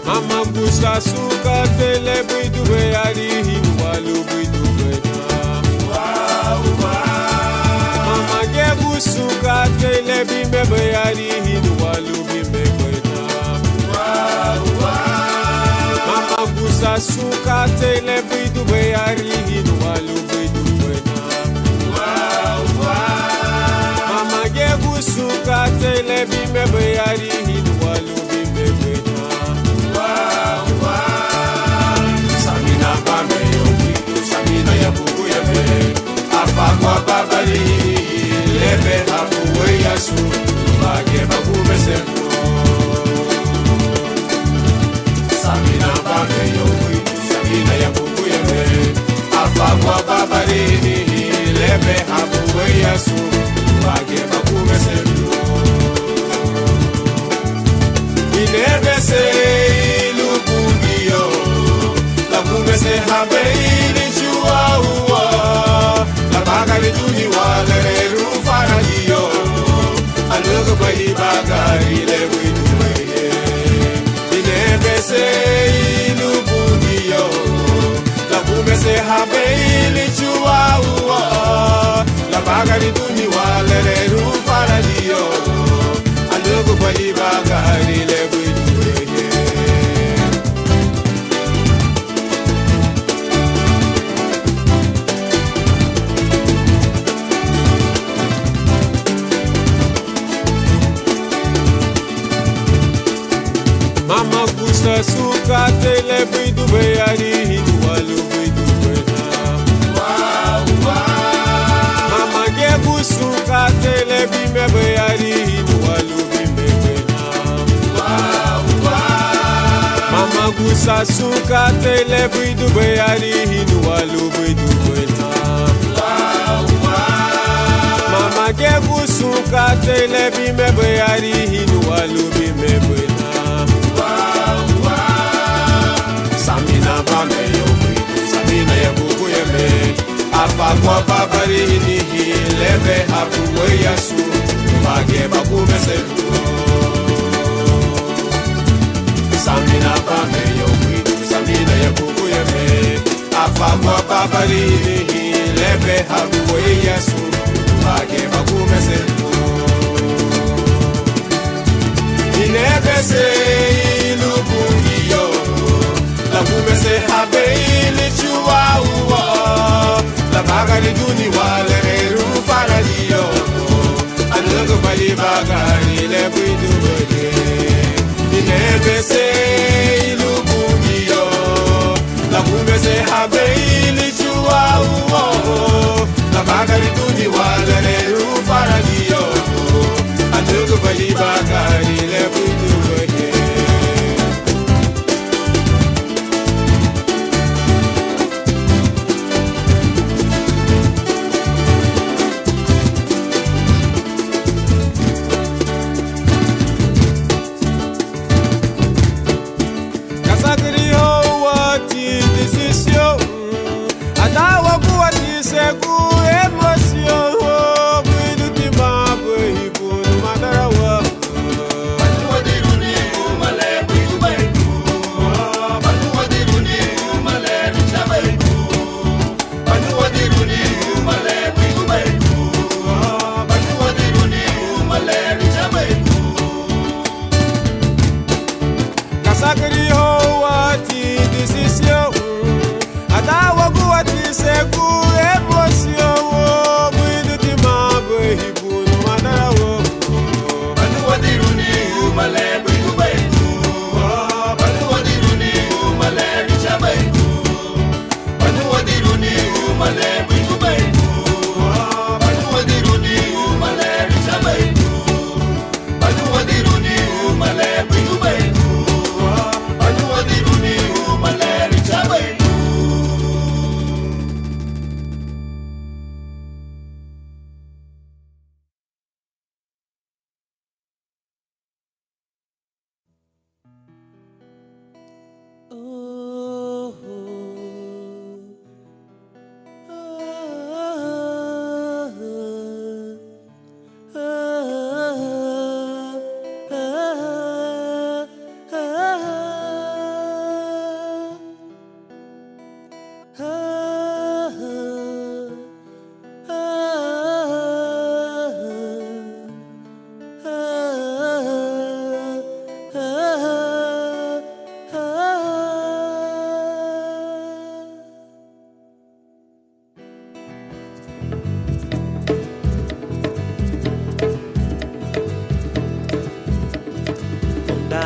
Mama busa suka tele bidu be arihi walu bidu be na. Mama ge busuka tele bimbe be arihi walu bimbe be na. Mama busa suka tele bidu be arihi walu bidu be na. Mama ge busuka tele bimbe be arihi walu bimbe be na. Samina bame yokido, samina ya bubu ya me. Afakwa babali, lebe hapuwe yasu, bage bagume sento. Samina bame yokido, samina ya bubu ya me. Afakwa babali, lebe hapuwe yasu, bage bagume sento. Inebe se se habeili chua uwa la bagari tuni wale rufara dio alugo bai bagari le widuye inebe se ilubudio la bume se habeili chua uwa la bagari tuni wale rufara dio alugo bai bagari le widuye. Mama busa suka tele bidu be arihi walu bidu be na. Mama ge busuka tele bimbe be arihi walu bimbe be na. Mama busa suka tele bidu be arihi walu bidu be na. Mama ge busuka tele bimbe be arihi walu bimbe be na. Samina bame yokido, samina ya bubu ya me. Afakwa babari nihi, lebe hapuwe yasu, bage bagume sento. Samina bame yokido, samina ya bubu ya me. Afakwa babari nihi, lebe hapuwe yasu, bage bagume sento. Inebe se ilubungiyo, la bume se habeili chua uwa, la bagari duni wale rufara dio, anugo bali bagari le bidu bede. Inebe se ilubungiyo, la bume se habeili chua uwa, la bagari duni wale rufara dio, anugo bali bagari le bidu bede.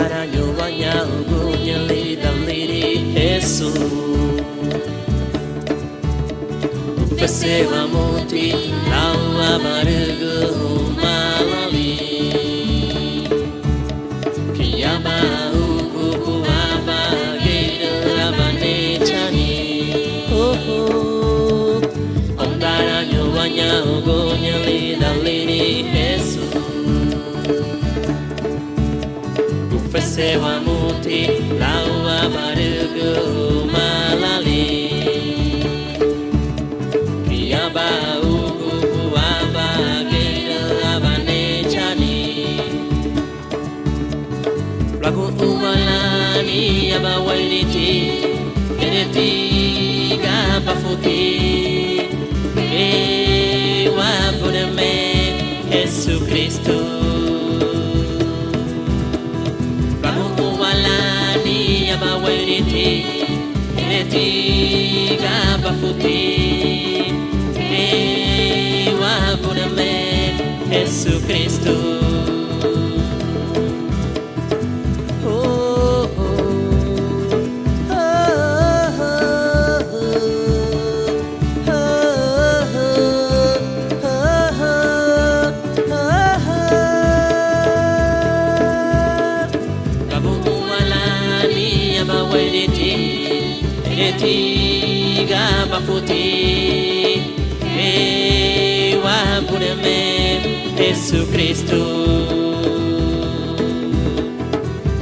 Ondaraño bañado guñali daliri Jesus Ufeseva muti lawa barugu malali Kiyama uku aba gida abane chani Ondaraño bañado guñali daliri Jesus Ufeseva muti lawa barugu malali Kiyaba uku aba gida abane chani Lagu umalani aba wailiti Kereti gaba futi Ewa pudame Jesus Cristo Kereti gaba futi Ewa pudame Jesus Cristo Tiga bafuti Ewa pudame Jesus Cristo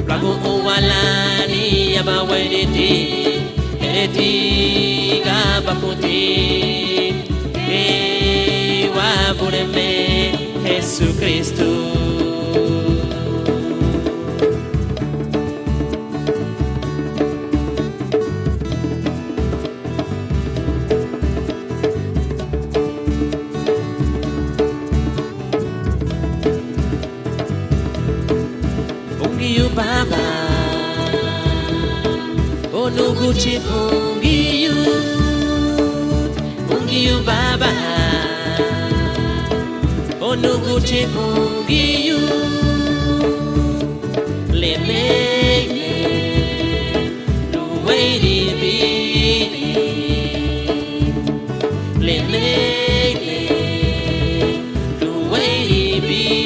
Lagu uwalani abawaiditi Tiga bafuti Ewa pudame Jesus Cristo Baba Onuguchi Pungiyu Baba Onuguchi Pungiyu Leme Luwairi Bidi Leme Luwairi Bidi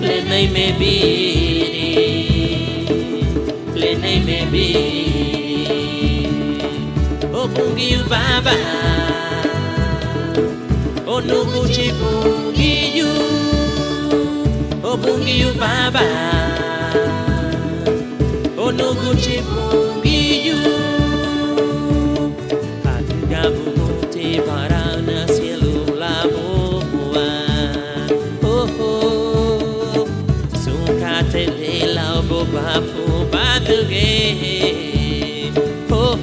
Lenai me bidi, lenai me bidi. Oh Pungiyu Baba, oh Nuguchi Pungiyu, oh Pungiyu Baba, oh Nuguchi Pungiyu. Hatigamu muti parana cielo labu Tele lao bo bafu baduge oh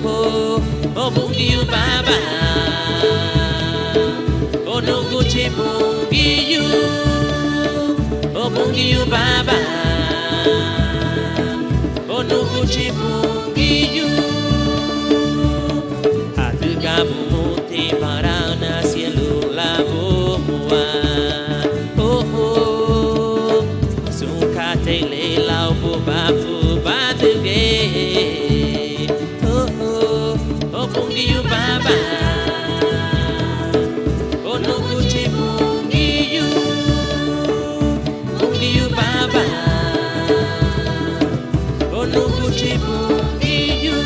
Pungiyu Baba oh Nuguchi Pungiyu oh Pungiyu Baba oh Nuguchi Pungiyu Hatigamu muti parana cielo labu Tele lao bo bafu baduge oh Pungiyu Baba oh Nuguchi Pungiyu Baba oh Nuguchi Pungiyu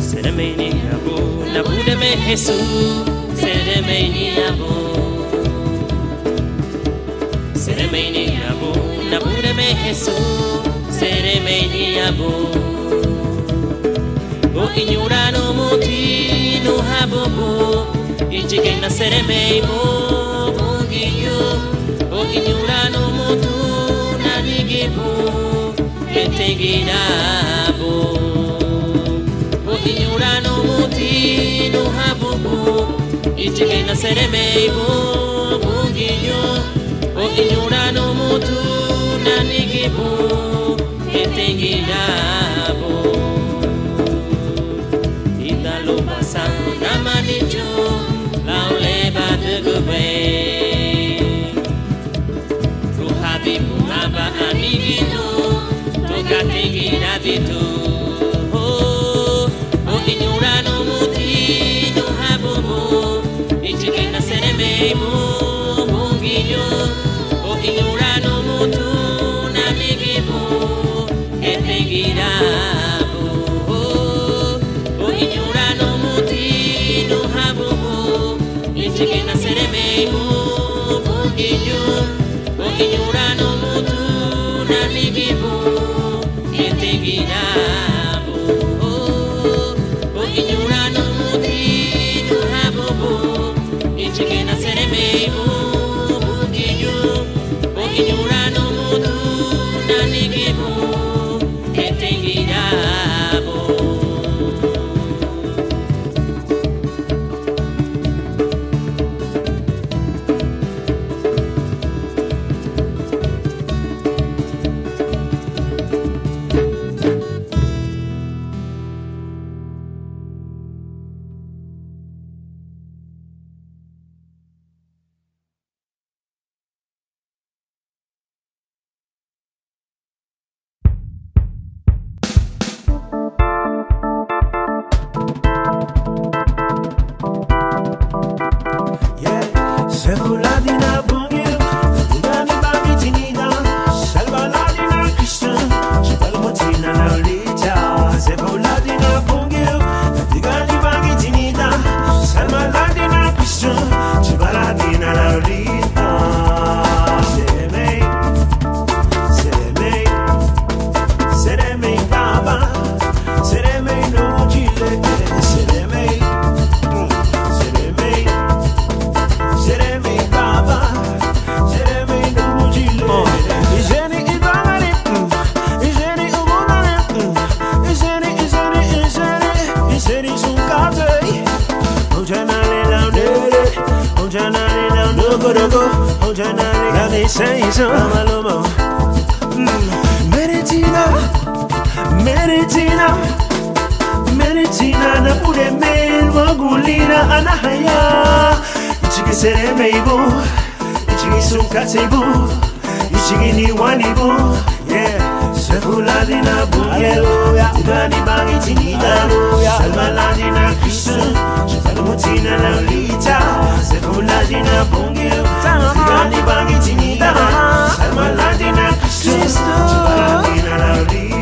Seremeni abu nabudame Jesus Seremeni abu nabudame Jesus Seremeni abu O inyurano muti no habobo Ichike na seremei mo Pungiyu O inyurano mutu nanigibu Ketegirabo O inyurano muti no habobo Ichike na seremei mo Pungiyu O inyurano mutu nanigibu Ketegirabo Italo pasang nama dijo Laule badago etengira vitu o inyura no muti no habubu ichikena sereme bunginyo o inyura no mutu na migibu etengira o inyura no muti no habubu ichikena sereme bunginyo o inyura no mutu na migibu etengira o inyura no muti no habubu ichikena sereme bunginyo o inyura no mutu na migibu etengira Meritina na pure mel magulina anahaya ichige seremeibo ichige sunkatebo ichige ni wanibo yeah sefuladina bungel tigani bangi tinida salmaladina kristu salmutina na lita sefuladina bungel tigani bangi tinida salmaladina kristu salmaladina na lita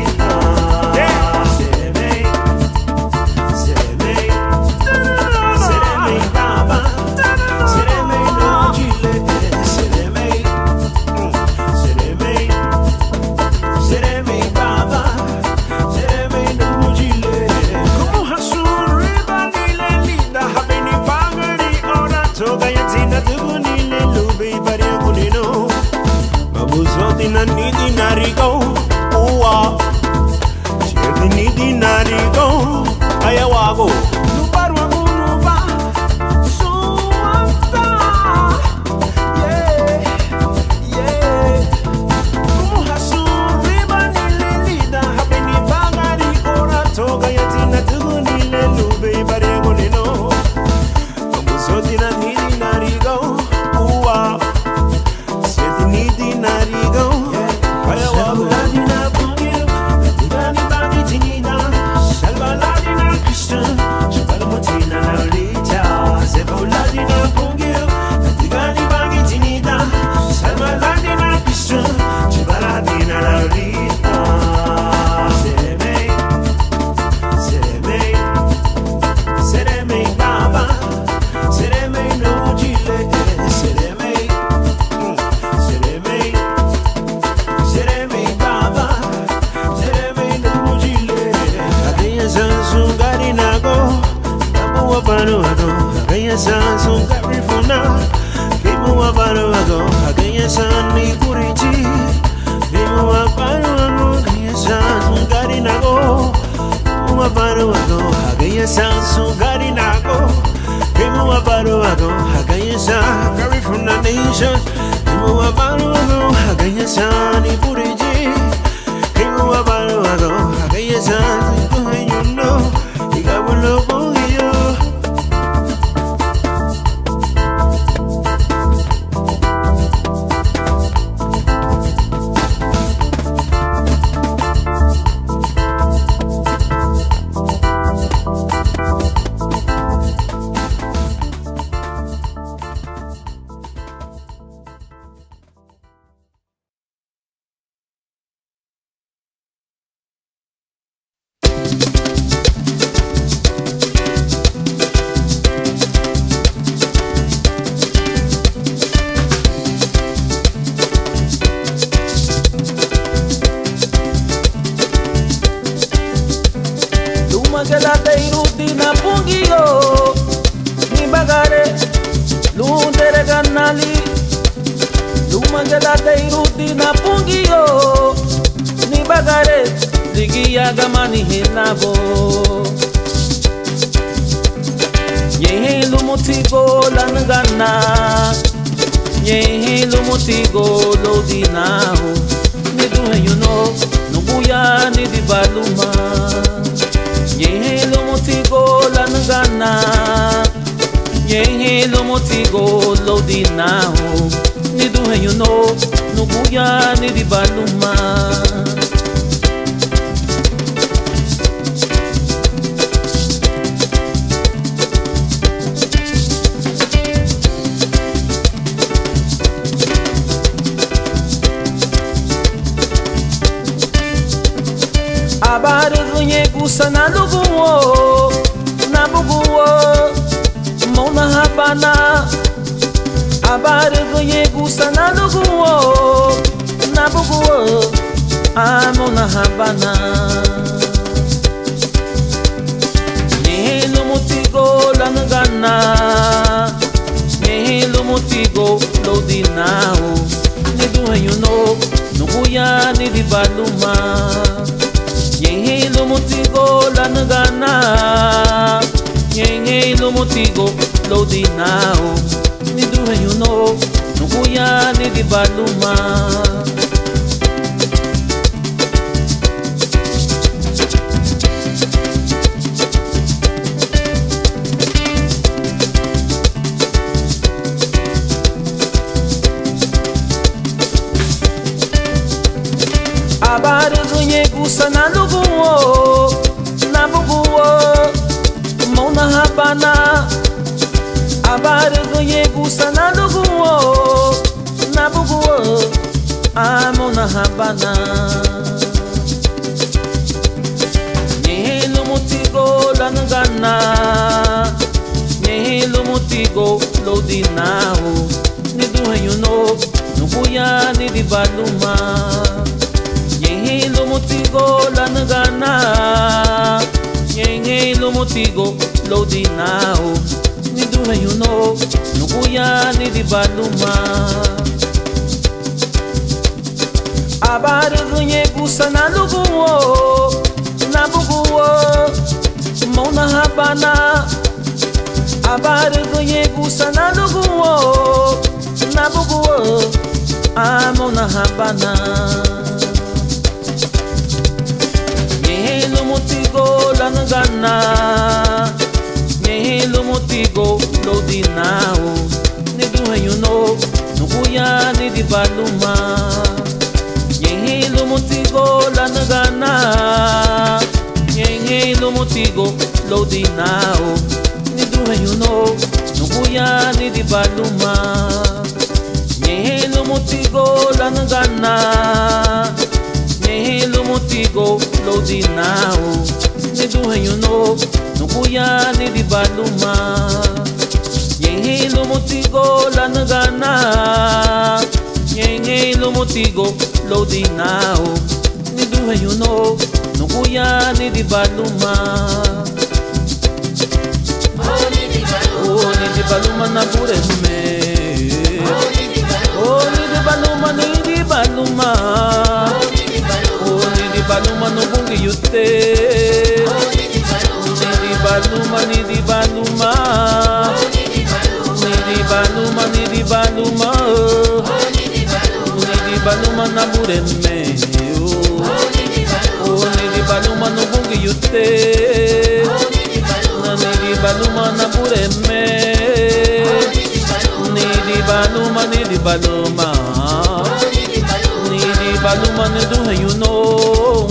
nali Luma geladeiro di na pungio Ni bagare Digi yagamani hinabo Yehe lumutigo lanagana Yehe lumutigo lodinao Ni duhe you know Nubuya ni di baluma Yehe lumutigo lanagana Yehe lumutigo lodinao Ni duhe you know Nubuya ni di baluma Abarunye kusana luguwo na buguwo mona habana Abarunye kusana luguwo na buguwo mona habana Nehelo mutigo lanagana Nehelo mutigo lodinao Ni duhe you know Nubuya ni di baluma Yehe lumutigo lanagana Yehe lumutigo lodinao Ni duhe you know Nubuya ni di baluma Abarunye kusana luguwo na buguwo mona habana Abarunye kusana luguwo na buguwo mona habana Yehe lumutigo lanagana Yehe lumutigo lodinao Ni duhe you know Nubuya ni di baluma Yehe lumutigo lanagana Yehe lumutigo lodinao Ni duhe you know Nubuya ni di baluma Abarunye kusana luguwo na buguwo mona habana Abarunye kusana luguwo na buguwo mona habana Yehe lumutigo lanagana Yehe lumutigo lodinao Ni duhe you know Nubuya ni di baluma Yehe lumutigo lanagana Yehe lumutigo lodinao Ni duhe you know Nubuya ni di baluma Yehe lumutigo lanagana Yehe lumutigo lodinao Ni duhe you know Nubuya ni di baluma Yehe lumutigo lanagana Yehe lumutigo lodinao Ni duhe you know Nubuya ni di baluma Oh ni di baluma na bureme Oh ni di baluma ni di baluma Oh ni di baluma no bungi yute Ni di baluma ni di baluma Ni di baluma ni di baluma Ni di baluma na bureme Oh ni di baluma no bungi yute Ni di baluma na bureme Ni di baluma ni di baluma Ni di baluma ni duhe you know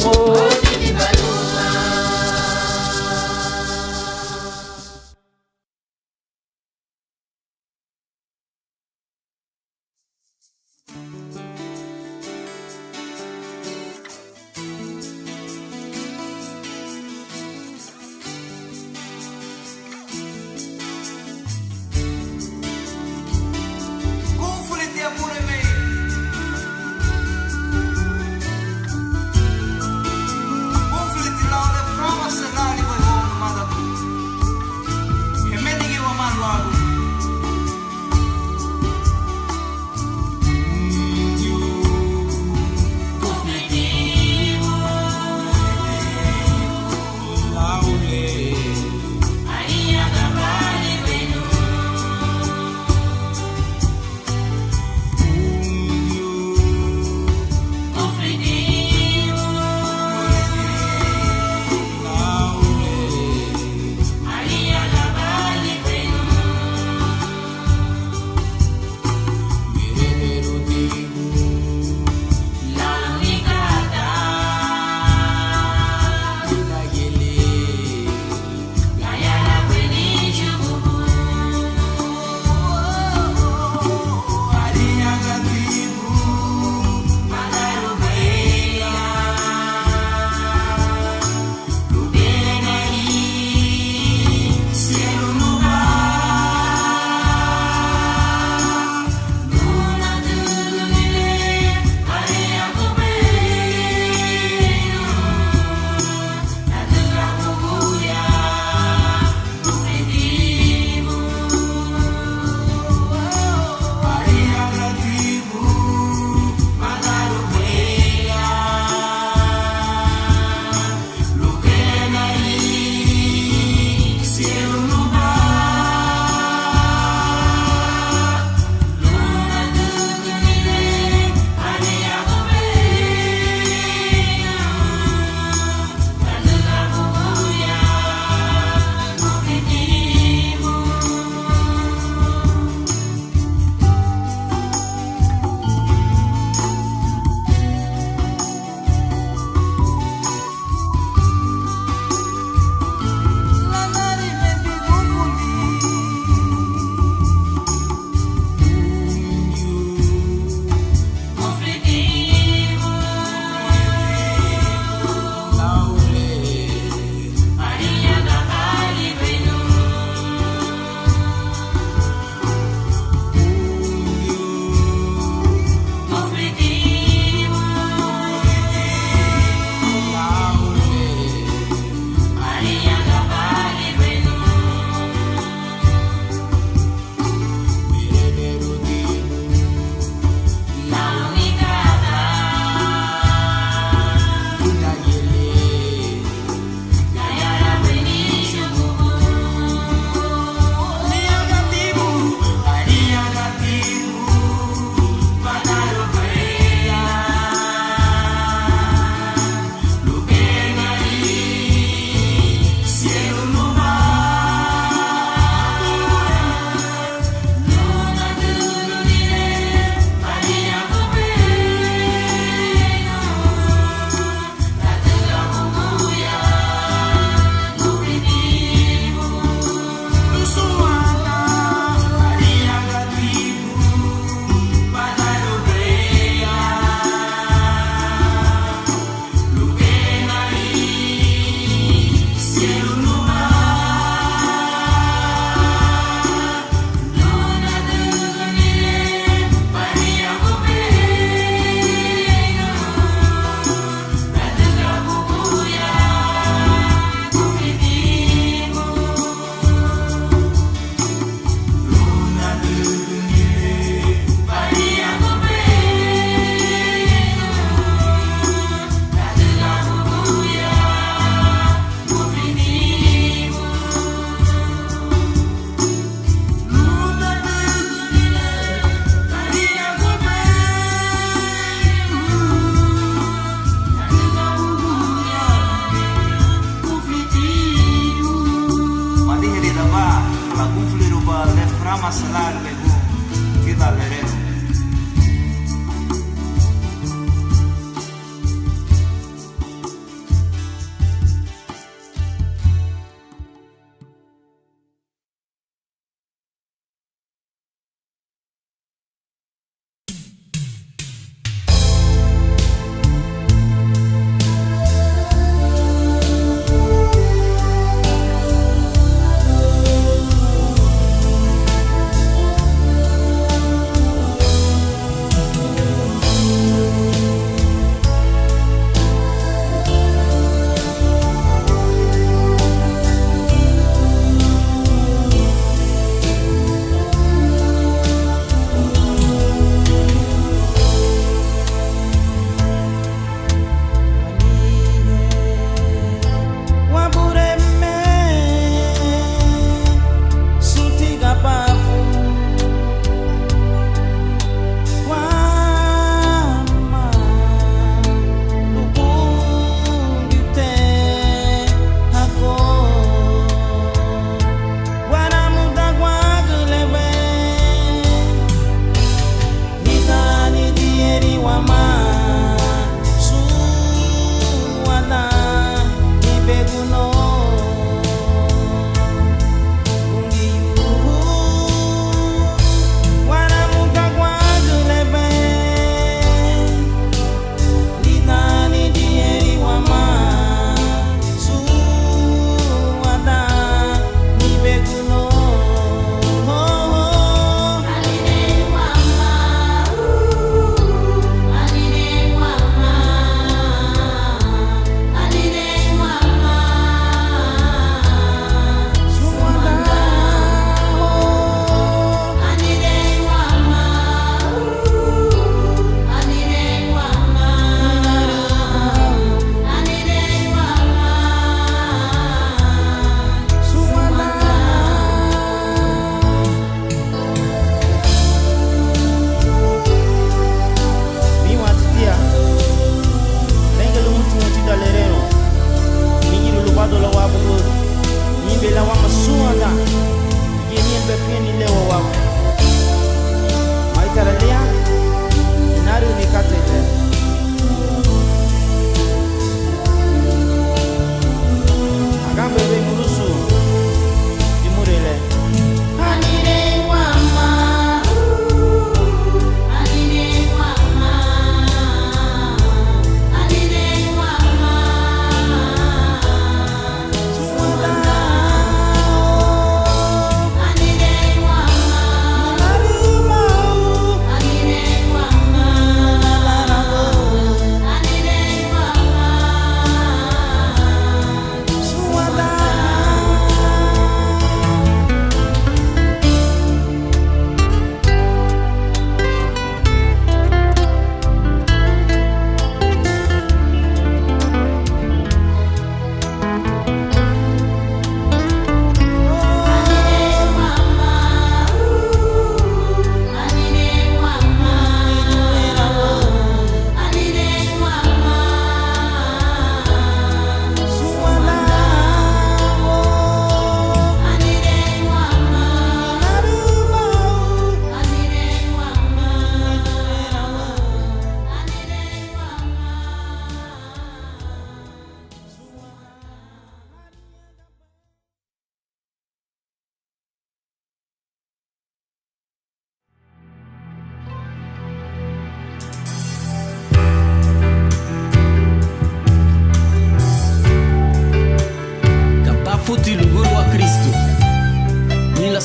Rama Salar Legu Kita Lereno.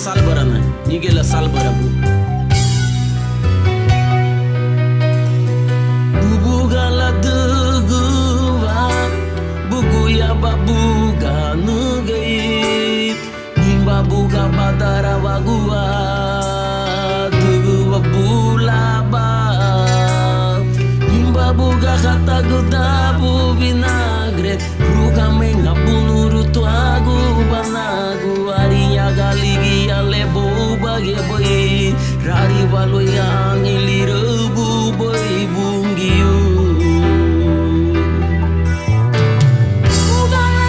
salbarana nigela salbarabu bubuga la duguwa bugu ya babuga nugai nimba buga badara wagua duguwa bulaba nimba buga kata gudabu vinagre ruga menga bunuru tuagu banagu ariya galigi alebo bagi boy rari walu yang ilirebu boy bungiu Bukan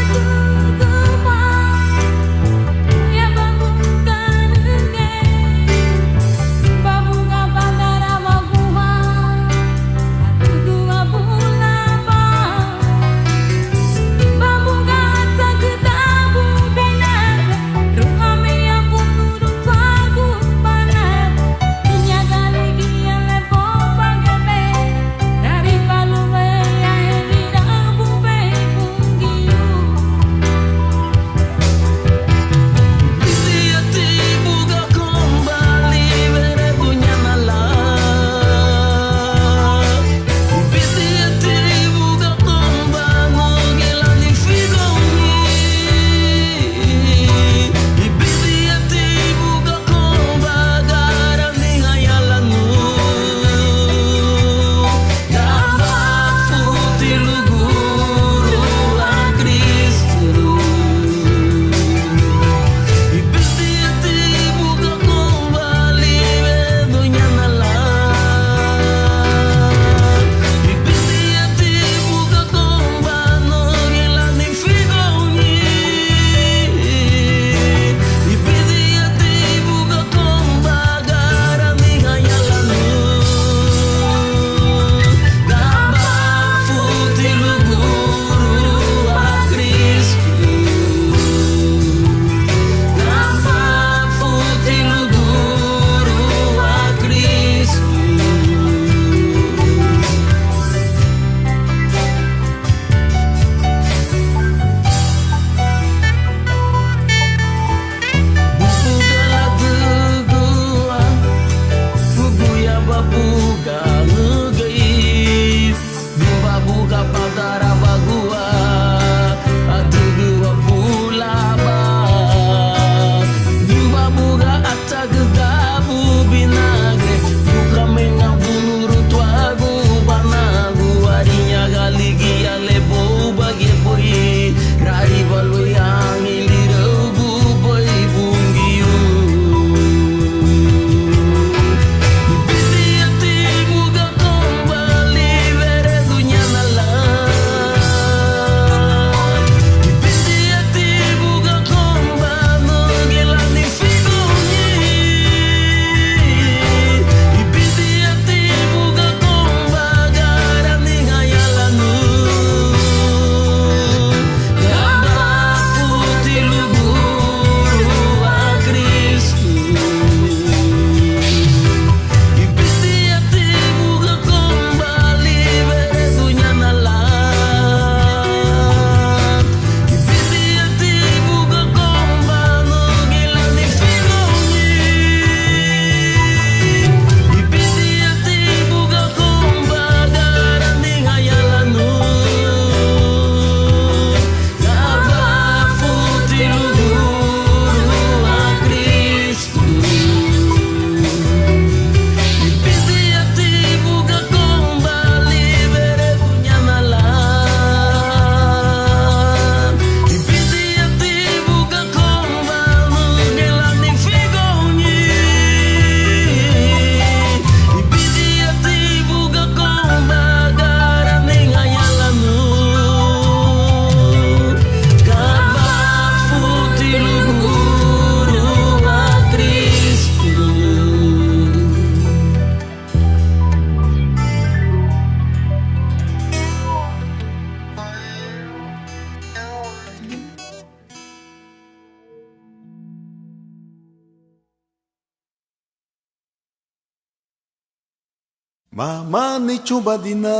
Mama ni chubadina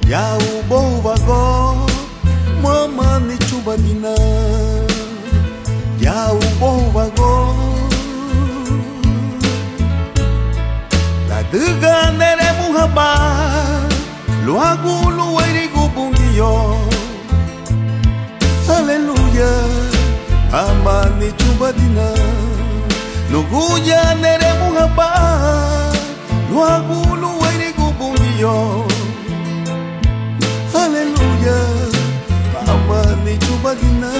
ya ubo vago. Mama ni chubadina ya ubo vago. La duga nere muhaba luagu luwairi gubungiyo. Aleluya. Mama ni chubadina nuguya nere muhaba luagu luwairi gubungiyo. Aleluya. Mama ni chubadina.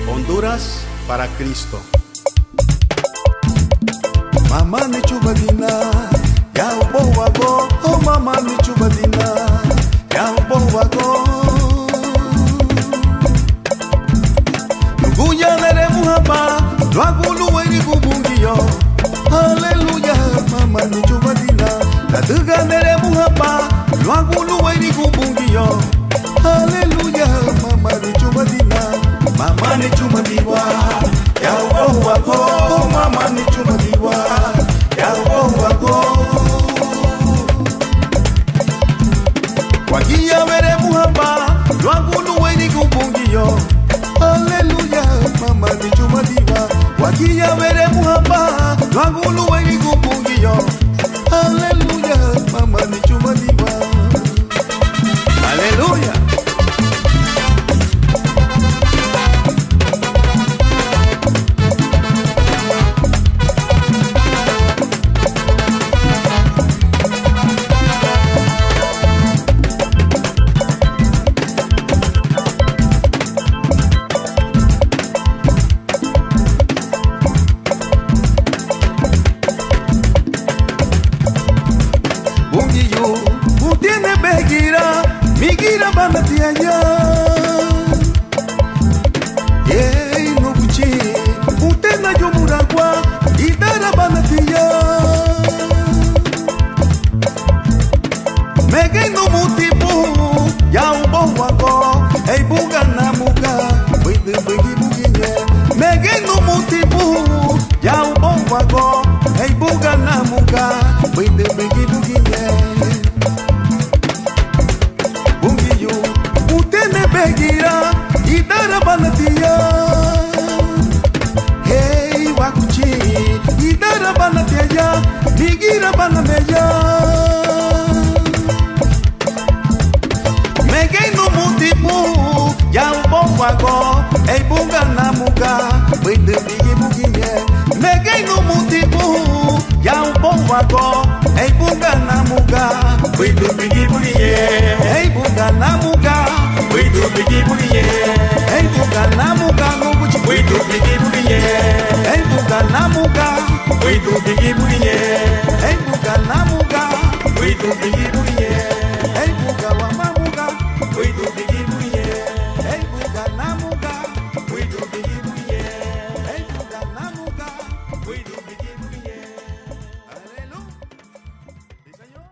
Honduras para Cristo. Mama ni chubadina ya ubo wago. Oh mama ni chubadina ya ubo wago. Nuguya nere muhaba luagu luwairi gubungiyo. Aleluya. Mama ni chubadina la duga nere muhaba luagu luwairi gubungiyo. Aleluya. Mama ni chubadina. Mama ni chubadiwa ya ubo wago. Mama ni chubadiwa ya ubo wago. Wagia were muhaba luagu luwairi gubungiyo. Aleluya. Mama ni chubadiwa. Wagia were muhaba luagu luwairi gubungiyo. Aleluya. Mama ni chubadiwa. Aleluya. Bungiyo utiene begira migira banatia ya. Yei no buchi utena yomuragwa idara banatia. Mege no mutipu ya ubo wago. Ei buga na muga bidi bigi bugiye. Mege no mutipu ya ubo wago. Ei buga na muga bidi bigi bugiye. Bungiyo utene begira idara banatia. Hey wakuchi idara banatia ya migira banameya. Mege no mutipu ya ubo wago. Ei bunga na muga bidi bigi bugiye. Mege no mutipu ya ubo wago. Ei bunga na muga bidi bigi bugiye. Ei bunga na muga bidi bigi bugiye. Ei bunga na muga no buchi bidi bigi bugiye. Ei bunga na muga bidi bigi bugiye. Ei bunga na muga bidi bigi bugiye. Ei bunga wa mamuga bidi bigi bugiye. Ei bunga na muga bidi bigi bugiye. Ei bunga na muga bidi bigi bugiye. Aleluya. Sí, señor.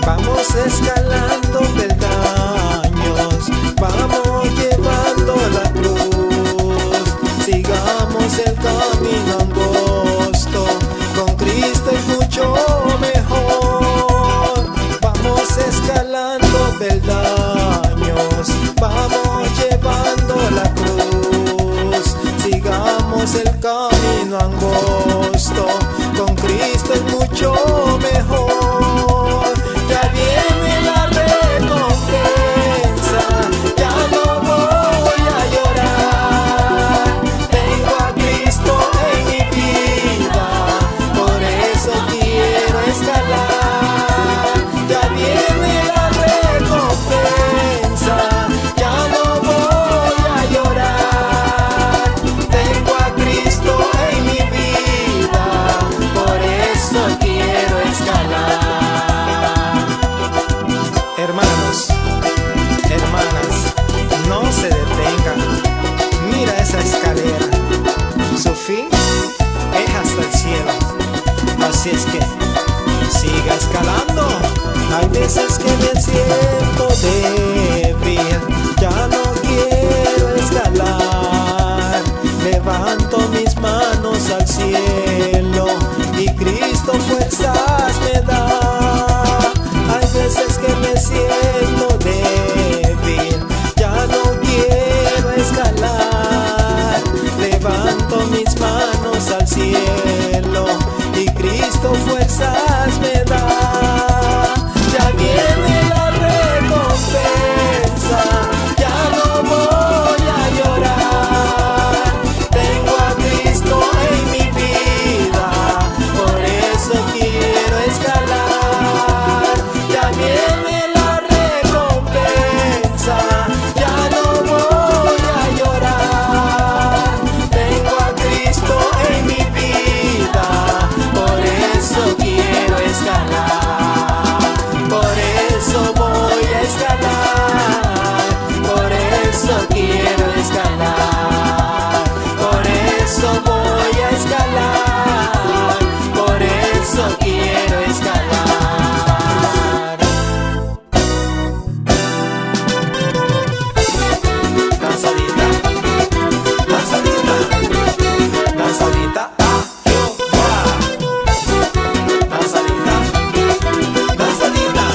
Vamos escalando peldaños, vamos llevando la cruz. Sigamos el camino angosto, con Cristo es mucho mejor. Vamos escalando peldaños, vamos llevando la cruz. Sigamos el camino angosto, con Cristo es mucho mejor. Ya viene la recompensa, ya no voy a llorar. Tengo a Cristo en mi vida, por eso quiero escalar. Ya viene la recompensa, ya no voy a llorar. Tengo a Cristo fuerzas me da. Hay veces que me siento débil, ya no quiero escalar. Levanto mis manos al cielo y Cristo fuerzas me da. Ya viene la recompensa, ya no voy a llorar. Tengo a Cristo en mi vida, por eso quiero escalar. Ya viene la recompensa, ya no voy a llorar. Tengo a Cristo en mi vida, por eso quiero escalar. Por eso voy a escalar, por eso quiero escalar. Por eso voy a escalar, por eso quiero escalar. Danzadita, danzadita, danzadita a Jehová. Danzadita, danzadita,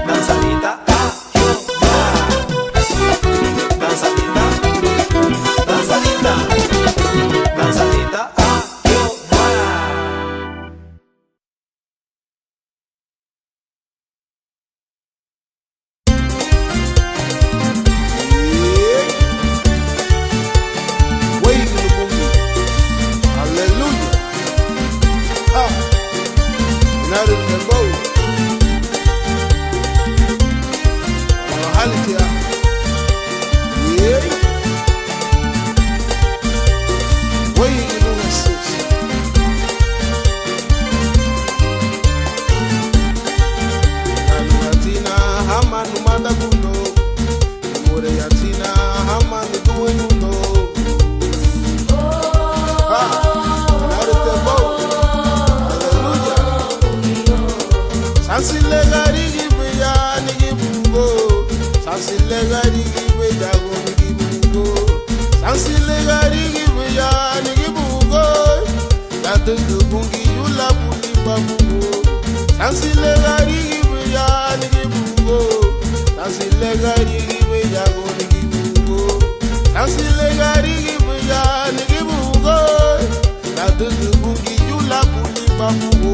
danzadita a Jehová. Danzadita, danzadita, danzadita a Jehová. Aleluya. United in the boat. Hallelujah. Yeah. Wait, you know what's this? Yatina hama numanda kuno. Mure yatina hama nuwe kuno. Sansile gari gibe ya nigi bungo, sansile gari gibe ya go nigi bungo, sansile gari gibe ya nigi bungo, tatu bungi yula buli babungo, sansile gari gibe ya nigi bungo, sansile gari gibe ya go nigi bungo, sansile gari gibe ya nigi bungo, tatu bungi yula buli babungo.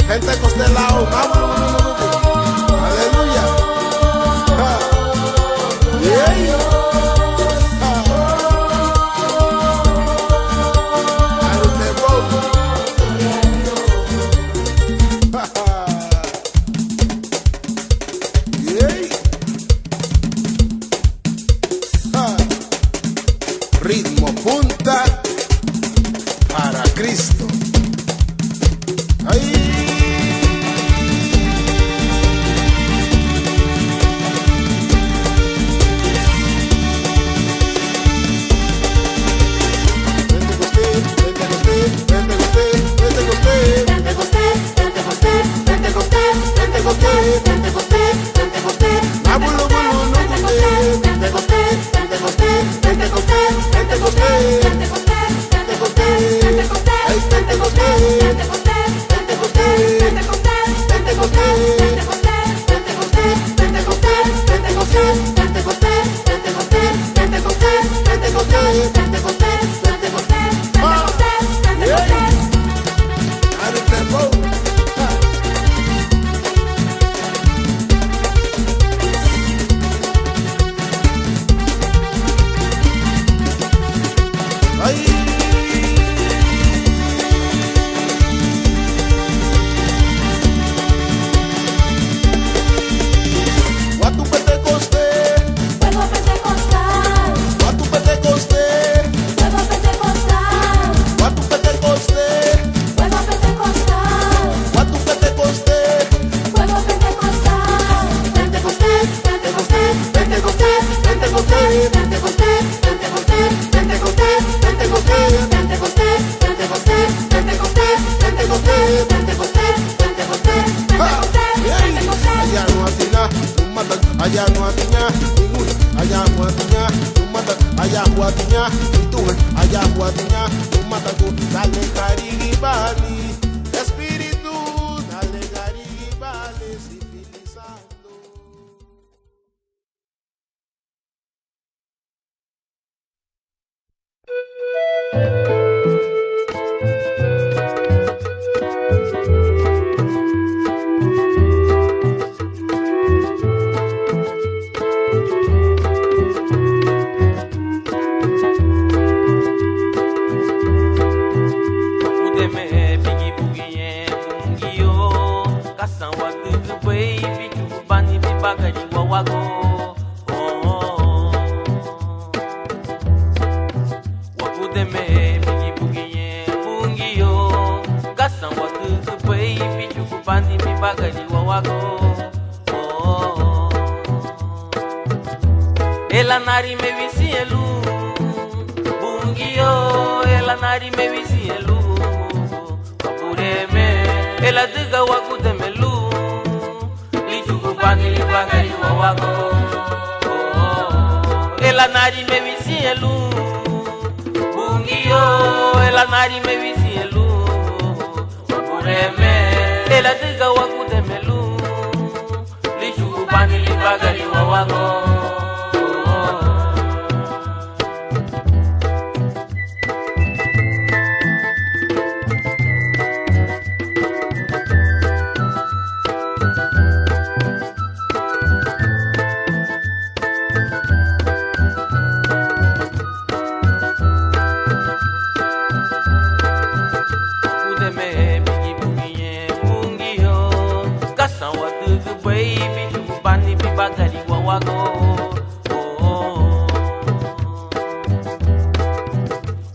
Gente costelao, aleluya. Ritmo punta para Cristo. ¡Ay! Pentecostés, Pentecostés, Pentecostés, Pentecostés, Pentecostés, Pentecostés, Pentecostés, Pentecostés, Pentecostés, Pentecostés, Pentecostés. Ari tempo. Ay. Watu Pentecostés, Fuego pentecostal, Watu Pentecostés, fuego pentecostal, Watu Pentecostés, fuego pentecostal, Watu Pentecostés, fuego pentecostal. Pentecostés, Pentecostés, Pentecostés, Pentecostés, Pentecostés, Pentecostés, Pentecostés, Pentecostés, Pentecostés, Pentecostés, Pentecostés, Pentecostés, Pentecostés, Pentecostés, Pentecostés. allá no atina, mata, allá no atina, ninguna, allá no atina, mata, allá no atina, y tú, allá no atina, mata, dale carigibali, espíritu, dale carigibali, civilizando. Udeme bigi bugie mungio kasang watu baby kubani bibagari wawago Wakudeme bigi bugie mungio kasang watu baby kubani bibagari wawago Ela nari me visielu bungio ela nari me visielu Wapureme ela diga wakudemelu Lichukupani libagari wawago Ela nari me visielu bungio ela nari me visielu Wapureme ela diga wakudemelu Lichukupani libagari wawago Udeme bigi bugie mungio kasang watu baby chukubani bibagari wawago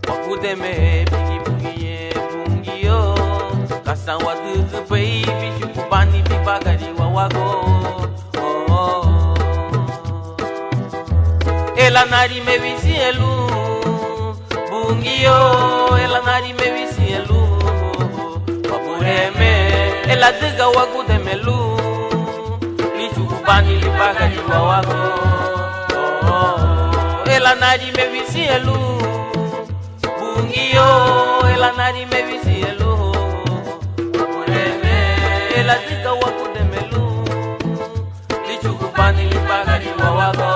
Wakudeme bigi bugie mungio kasang watu baby chukubani bibagari wawago Ela nari me visielu bungio ela nari me visielu Wapureme ela diga wakudemelu Lichukubani libagari wawago Ela nari me visielu bungio ela nari me visielu Wapureme ela diga wakudemelu Lichukubani libagari wawago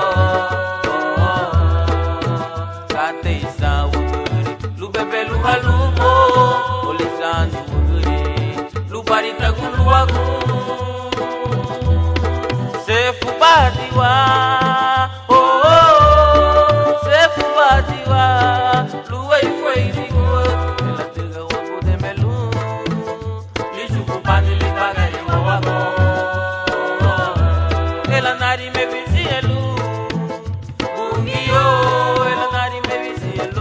Kate isa wuguri lubebe luhalumo Olisani wuguri lubarita guluwagu Sefu badiwa Sefu badiwa luwa ifweidi guwa Ela tiga wakudemelu Lichukubani libagari wawago Ela nari me visielu Bungio ela nari me visielu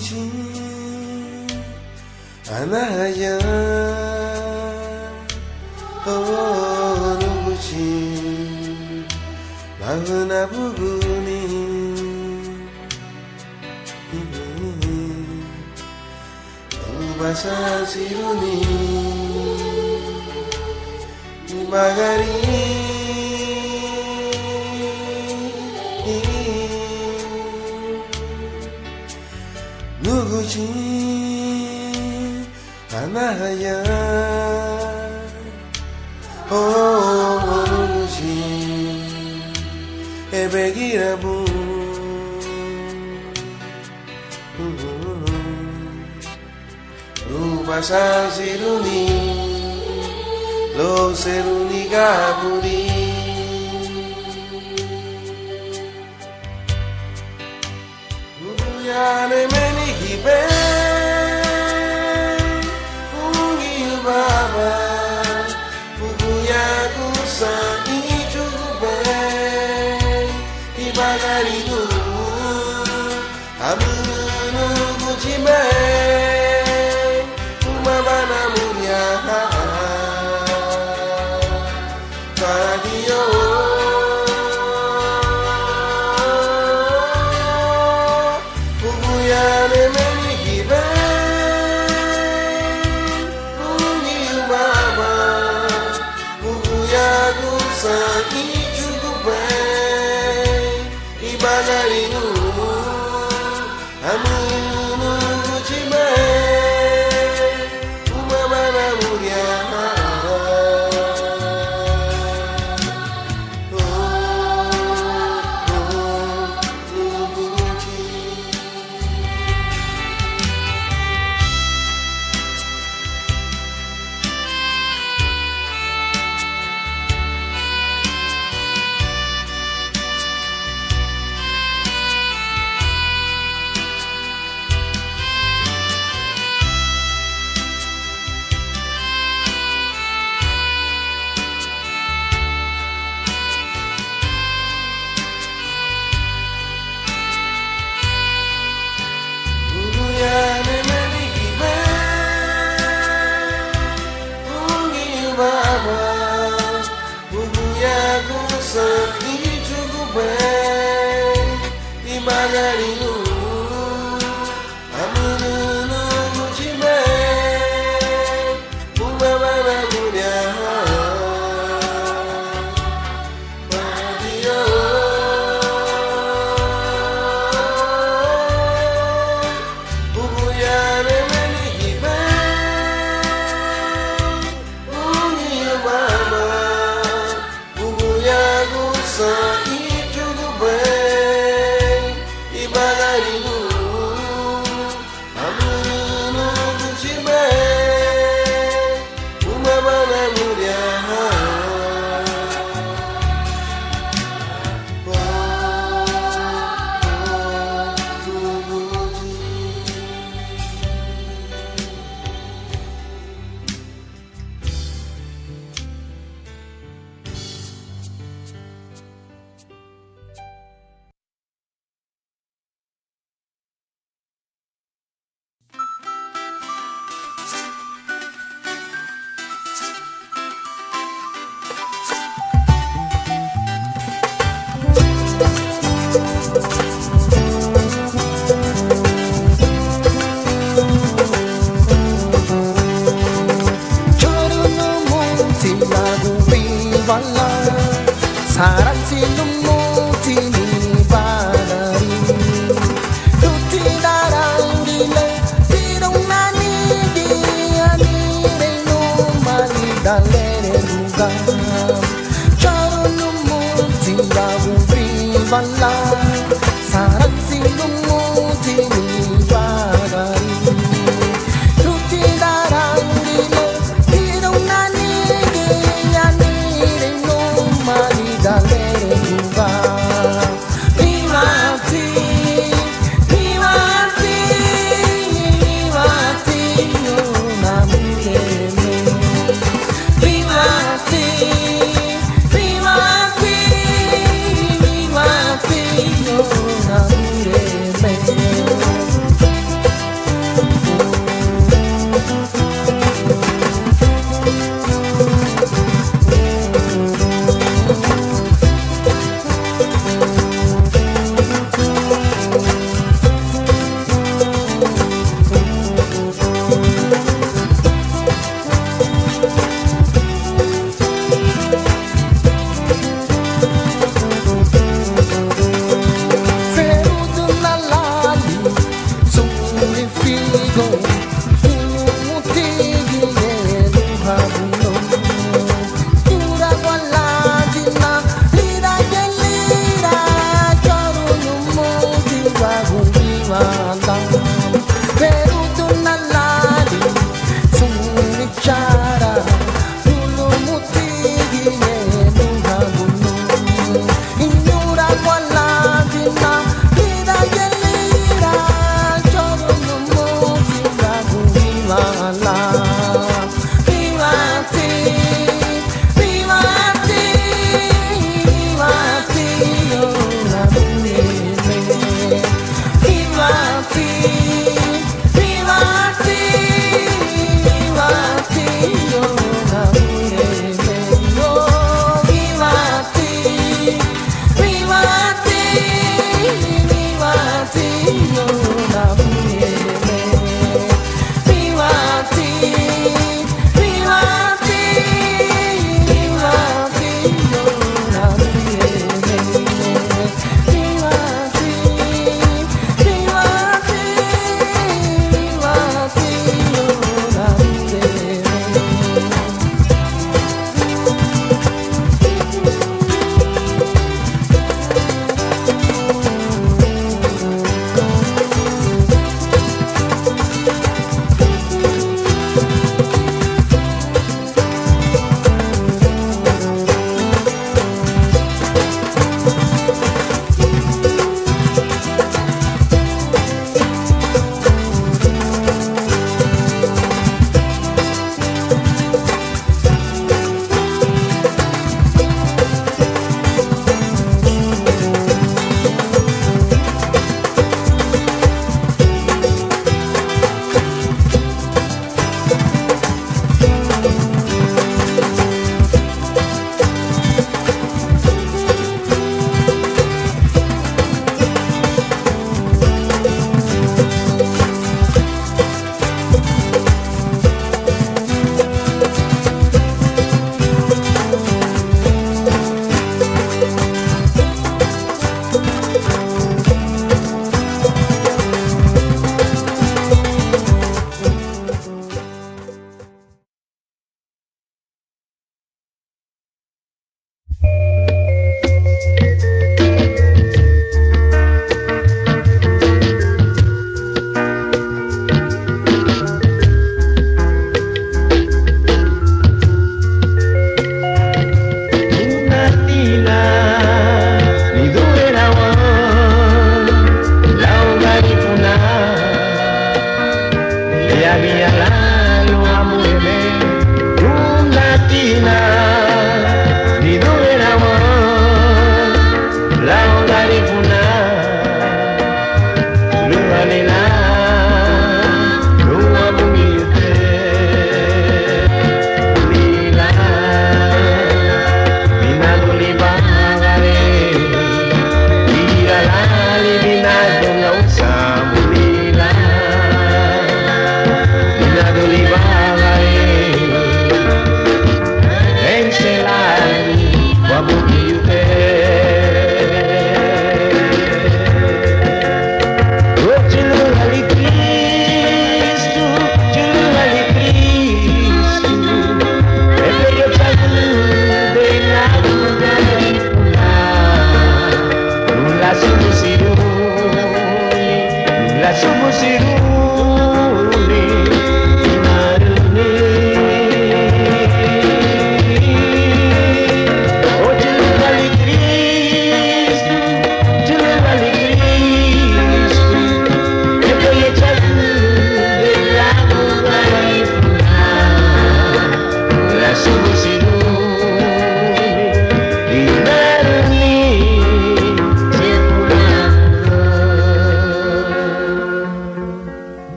누구지 하나야 누구지 마흔아 부구니 누바사시루니 누바가리 누구지 하나야 누구지 에베기라부 누바사시루니 로세루니가 부리 누구야네 메니기베 우기 바바 누구야 구사 이주베 이바가리도 아무 누구지메 우마바나무냐 가디오 Viva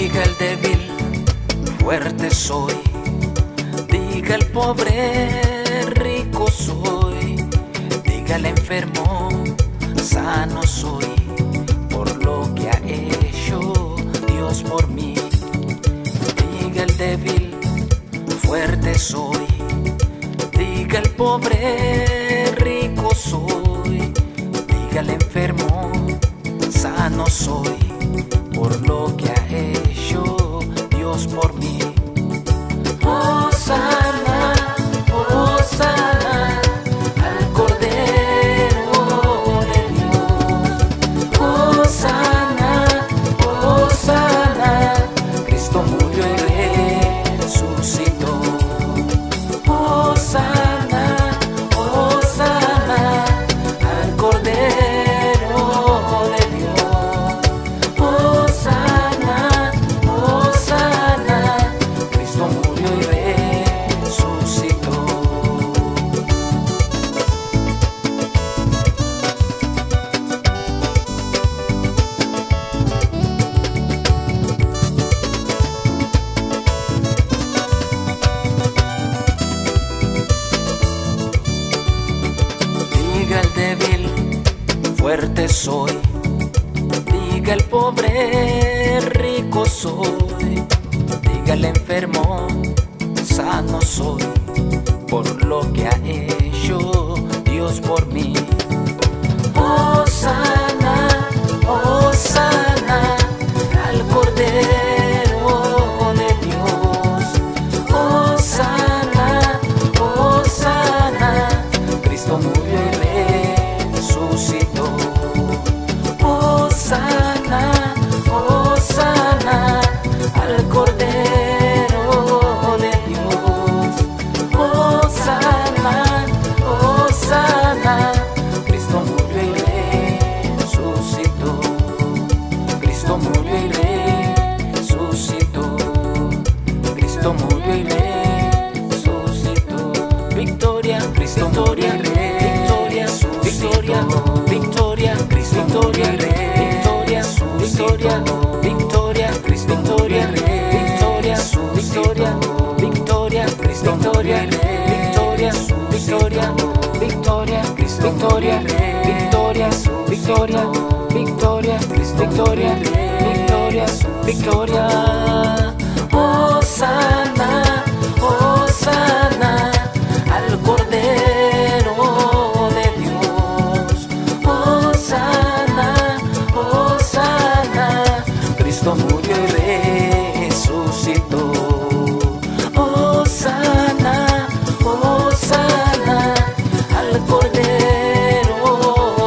Diga el débil, fuerte soy. Diga el pobre, rico soy. Diga el enfermo, sano soy. Por lo que ha hecho Dios por mí. Diga el débil, fuerte soy. Diga el pobre, rico soy. Diga el enfermo, sano soy. Por lo que ha hecho Dios por mí. Hosana, Hosana, al Cordero de Dios. Hosana, Hosana, Cristo murió y resucitó. Hosana, Hosana, al Cordero de Dios. Hosana, Hosana, Cristo murió y resucitó. Diga el débil, fuerte soy. Diga el pobre, rico soy. Diga el enfermo, sano soy. Por lo que ha hecho Dios por mí. Hosana, Hosana, al Cordero de Dios. Hosana, Hosana, Cristo murió y resucitó. Hosana, Hosana, al Cordero de Dios. Hosana, Hosana, Cristo murió y resucitó. Cristo murió y resucitó. Cristo murió y resucitó. Victoria, Cristo murió y victoria, su victoria, victoria, Cristo victoria, victoria, su victoria, victoria, Cristo victoria, victoria, su victoria, victoria, Cristo victoria, victoria, su victoria, victoria, Cristo victoria, victoria, su victoria, victoria, Cristo victoria, victoria, su victoria. Hosana, Hosana, al Cordero de Dios. Hosana, Hosana, Cristo murió y resucitó. Hosana, Hosana, al Cordero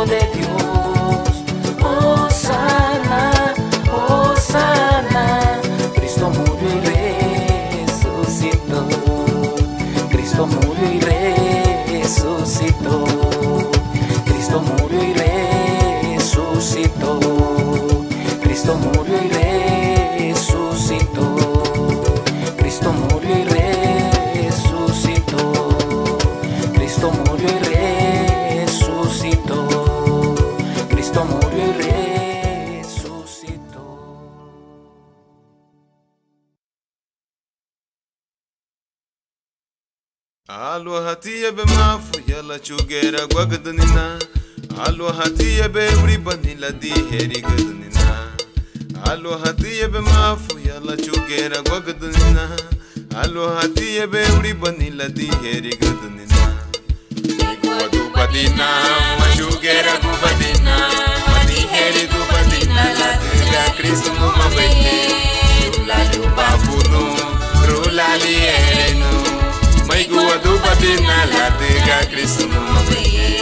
de Dios. Hosana, Hosana, Alwa hatiye be mafu yala chugera gwagadnina. Alwa hatiye be uribani la di heri gadnina. Alwa hatiye be mafu yala chugera gwagadnina. Alwa hatiye be uribani la di heri gadnina. Miguwa dupadina, machugera gubadina. Madi heri dupadina la diga Kristo numa bete. Rula lubafunu, rula lierenu. Miguwa dupadina la diga Kristo numa bete.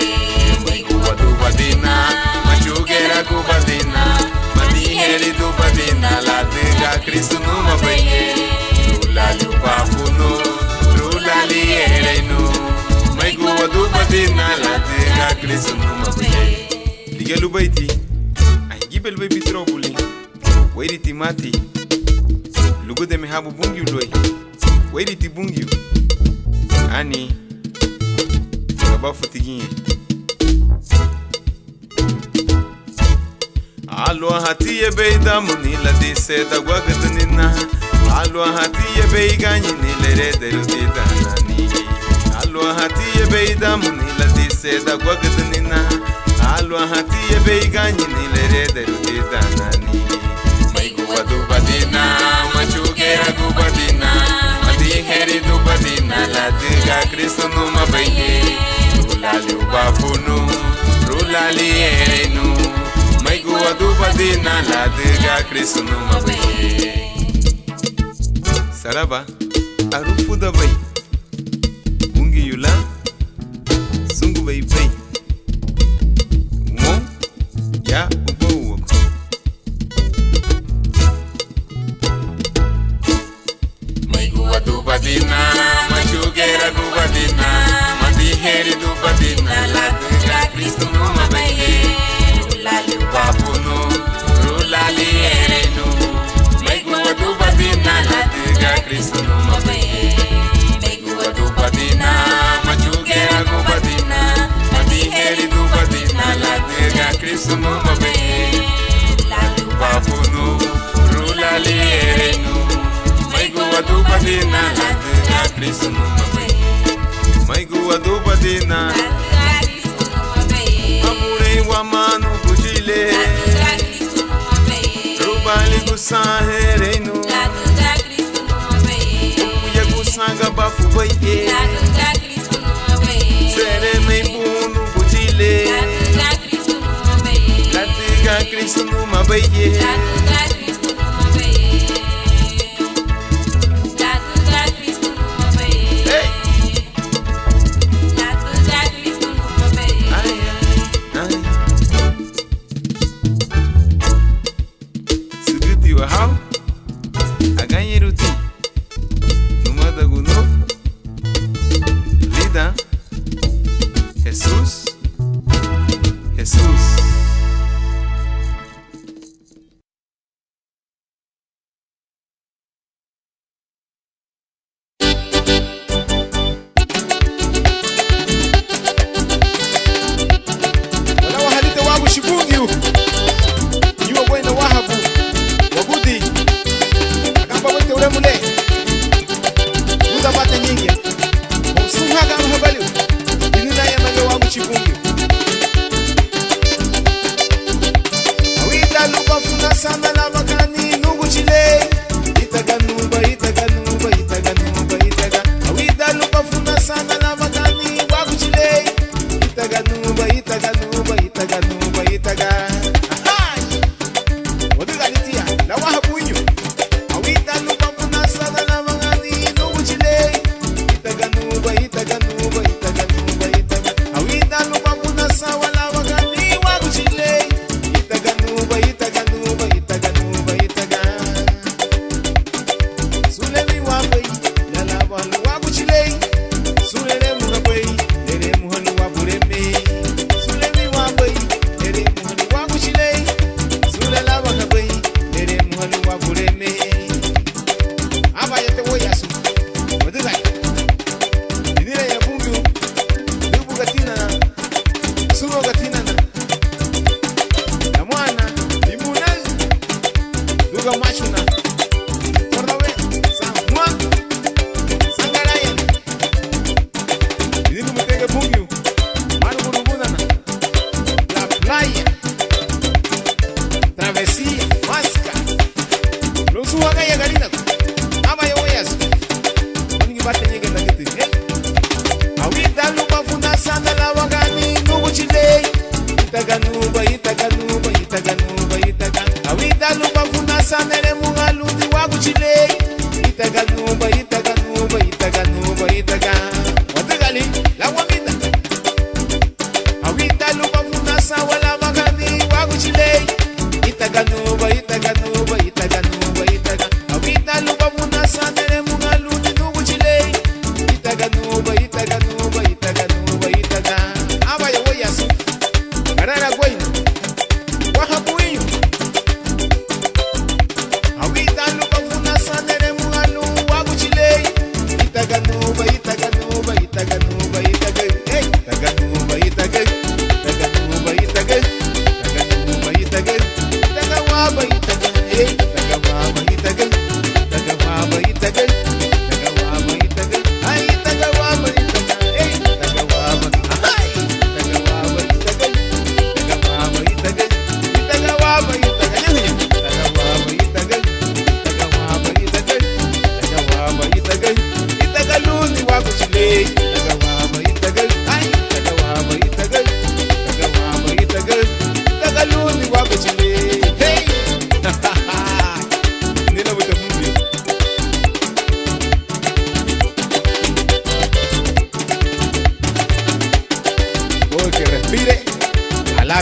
Miguwa dupadina, machugera gubadina. Madi heri dupadina la diga Kristo numa bete. Rula lubafunu, rula lierenu. Miguwa dupadina la diga Kristo numa bete. Liga lubaiti, ay gibel baby trobuli. Wairi timati, lugu de mehabu bungiu loy. Wairi ti bungiu, ani gabafu tiginye. Alwa hatiye beida muni la di seda gwagadnina. Alwa hatiye beigani ni lere derudida nani. Alwa hatiye beida muni la di seda gwagadnina. Alwa hatiye beigani ni lere derudida nani. Miguwa dupadina, machugera gubadina. Madi heri dupadina la diga Kristo numa bete. Rula lubafunu, rula lierenu. Miguwa dupadina la diga Kristo numa bete. Saraba, arufu da bai. Bungi yula, sungu bai bai. Mo, ya ubo uwako. Miguwa dupadina, machugera gubadina. Madi heri dupadina la diga Kristo numa bete. Rula lubafunu, rula lierenu. Miguwa dupadina la diga Kristo numa bete. Miguwa dupadina, machugera gubadina. Madi heri dupadina la diga Kristo numa bete. Rula lubafunu, rula lierenu. Miguwa dupadina la diga Kristo numa bete. Miguwa dupadina, amure wa manu bujile. Rubali gusaherenu, ukuya gusanga bafu baye. Sere me bunu bujile, la diga Kristo numa baye.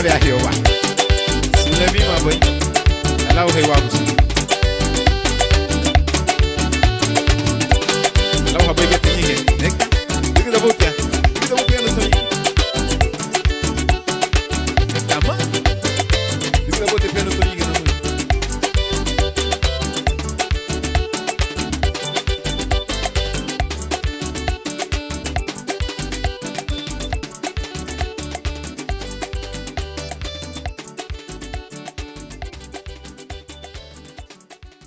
viajou.